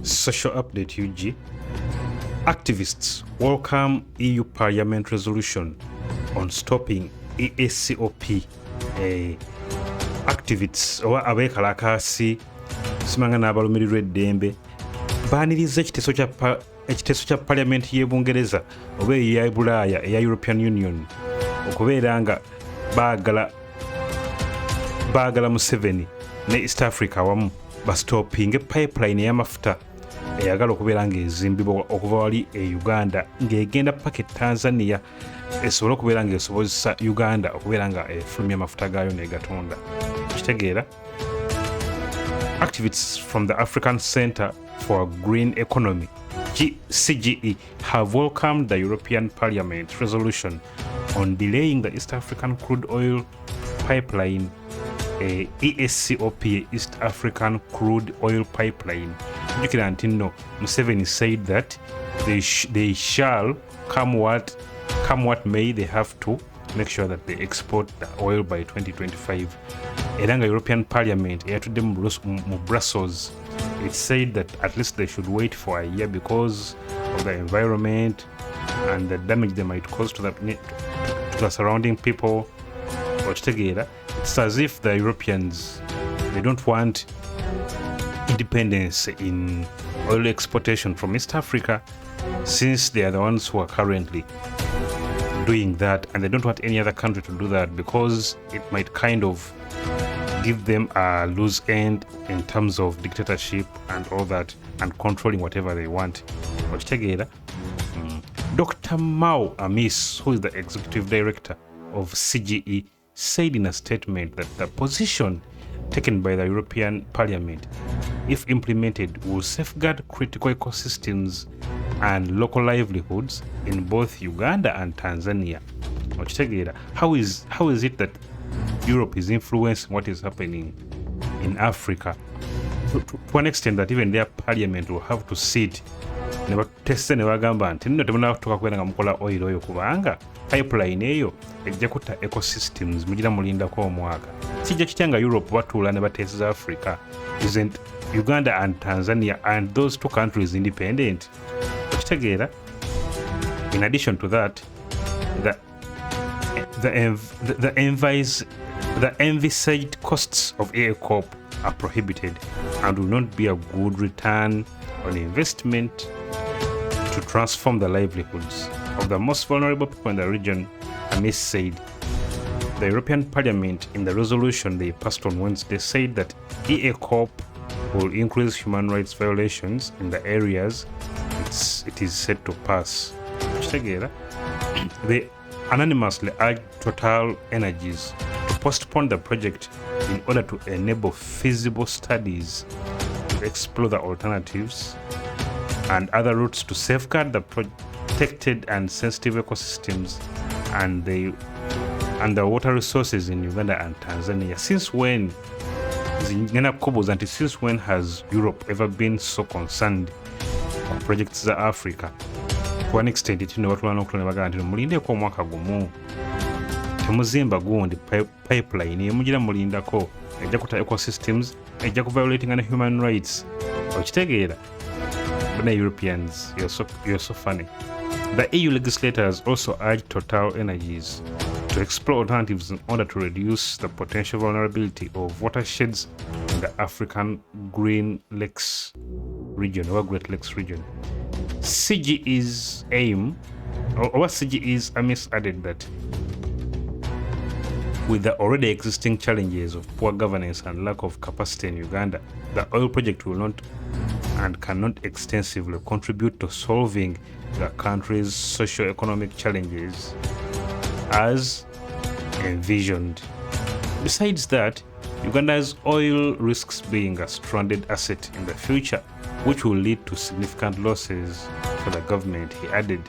Social update UG. Activists welcome EU Parliament resolution on stopping EACOP. Activists oba abeekalakaasi simanga n'abalumirirwa eddembe baaniriza ekiteeso kya Parliament y'e Bungereza oba eya Bulaaya eya European Union okubeera nga baagala Museveni ne East Africa wamu bastopping pipeline ey'amafuta eyagala okubeera ng'ezimbibwa okuva wali e Uganda ng'egenda paka Tanzania esobole okubeera ng'esobozesa Uganda okubeera nga efulumya amafuta gaayo n'egatonda. Kitegeera activists from the African Centre for Green Economy CGE have welcomed the European Parliament resolution on delaying the East African crude oil pipeline EACOP, East African Crude Oil Pipeline. No, Museveni said that they shall, come what may, they have to make sure that they export the oil by 2025. Eranga European Parliament, Brussels, it said that at least they should wait for a year because of the environment and the damage they might cause to the surrounding people. It's as if the Europeans, they don't want independence in oil exportation from East Africa, since they are the ones who are currently doing that, and they don't want any other country to do that because it might kind of give them a loose end in terms of dictatorship and all that, and controlling whatever they want. Dr. Mao Amis, who is the executive director of CGE, said in a statement that the position taken by the European Parliament, if implemented, will safeguard critical ecosystems and local livelihoods in both Uganda and Tanzania. How is it that Europe is influencing what is happening in Africa to an extent that even their parliament will have to sit teste ne bagamba nti nno temunatuuka kubeera nga mukola oil kubanga pipeline eyo ejja kutta ecosystems mugira mulindako omwaka. Kijja kitya nga Europe batuula ne bateeseza Africa? Isn't Uganda and Tanzania and those two countries independent? Okitegeera? In addition to that, the envisaged costs of EACOP are prohibited and will not be a good return on investment to transform the livelihoods of the most vulnerable people in the region, Amis said. The European Parliament, in the resolution they passed on Wednesday, said that EACOP will increase human rights violations in the areas it is set to pass. They anonymously urged Total Energies to postpone the project in order to enable feasible studies to explore the alternatives and other routes to safeguard the protected and sensitive ecosystems and the water resources in Uganda and Tanzania. Since when has Europe ever been so concerned with projects in Africa? To an extent, mulindeko omwaka gumu temuzimba gundi pipeline emugira mulindako ejja kuta ecosystems ejja ku violating and human rights. Okitegeera? Bana Europeans, you're so funny. The EU legislators also urged Total Energies to explore alternatives in order to reduce the potential vulnerability of watersheds in the African Green Lakes region or Great Lakes region. CGE's Amis added that with the already existing challenges of poor governance and lack of capacity in Uganda, the oil project will not and cannot extensively contribute to solving the country's socio-economic challenges as envisioned. Besides that, Uganda's oil risks being a stranded asset in the future, which will lead to significant losses for the government, he added.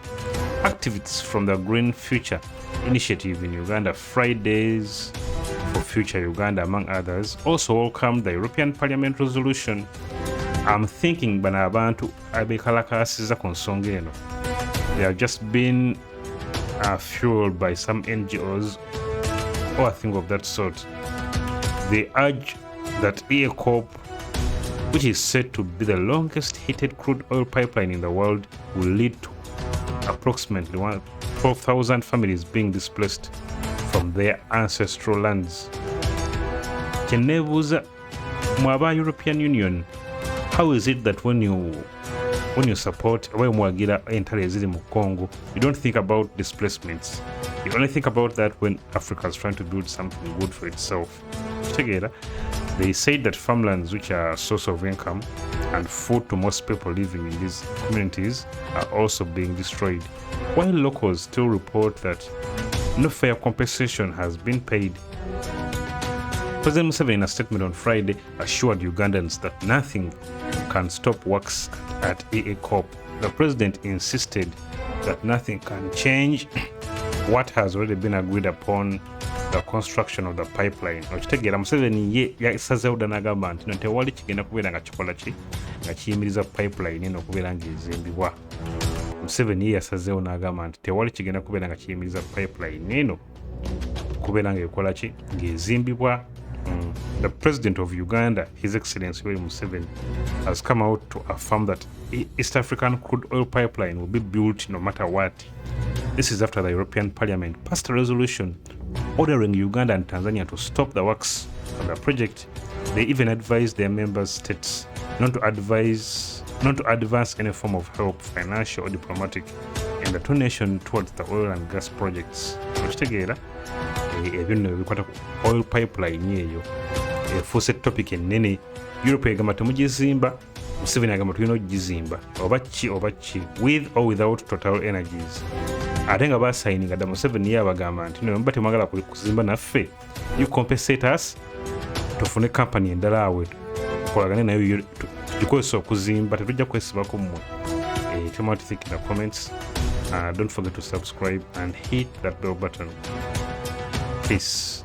Activists from the Green Future Initiative in Uganda, Fridays for Future Uganda, among others, also welcomed the European Parliament resolution. I'm thinking bano abantu abekalakasiza ku nsonga eno. They have just been fueled by some NGOs or a thing of that sort. They urge that EACOP which is said to be the longest heated crude oil pipeline in the world, will lead to approximately 12,000 families being displaced from their ancestral lands. Kyeneebuuza mu aba European Union, how is it that when you support oba mwagira entale eziri mu Congo, you don't think about displacements? You only think about that when Africa is trying to build something good for itself. Together, they said that farmlands, which are a source of income and food to most people living in these communities, are also being destroyed, while locals still report that no fair compensation has been paid. President Museveni, in a statement on Friday, assured Ugandans that nothing can stop works at EACOP. The president insisted that nothing can change what has already been agreed upon, the construction of the pipeline. Okitegeera Museveni ye yasazeewo dda n'agamba nti no tewali kigenda kubeera nga kikola ki nga kiyimiriza pipeline eno okubeera ng'ezimbibwa. Museveni ye yasazeewo n'agamba nti tewali kigenda kubeera nga kiyimiriza pipeline eno kubeera ng'ekola ki ng'ezimbibwa. The President of Uganda, His Excellency Museveni, has come out to affirm that East African crude oil pipeline will be built no matter what. This is after the European Parliament passed a resolution ordering Uganda and Tanzania to stop the works of the project. They even advised their member states not to advance any form of help, financial or diplomatic, in the two nations towards the oil and gas projects. Okitegeera ebyo nno bikwata ku oil pipeline eyo efuuse topic ennene. Europe egamba temugizimba, Museveni agamba tulina okugizimba oba ki with or without Total Energies. Ate nga basayininga dda Museveni ye abagamba nti no mba temwagala kuzimba naffe, you compensate us tufune kampani endala awe tukolagane nayo tugikozesa okuzimba, tetujja kwesibako mmwe. Tell me what you think in the comments. Don't forget to subscribe and hit that bell button. Peace.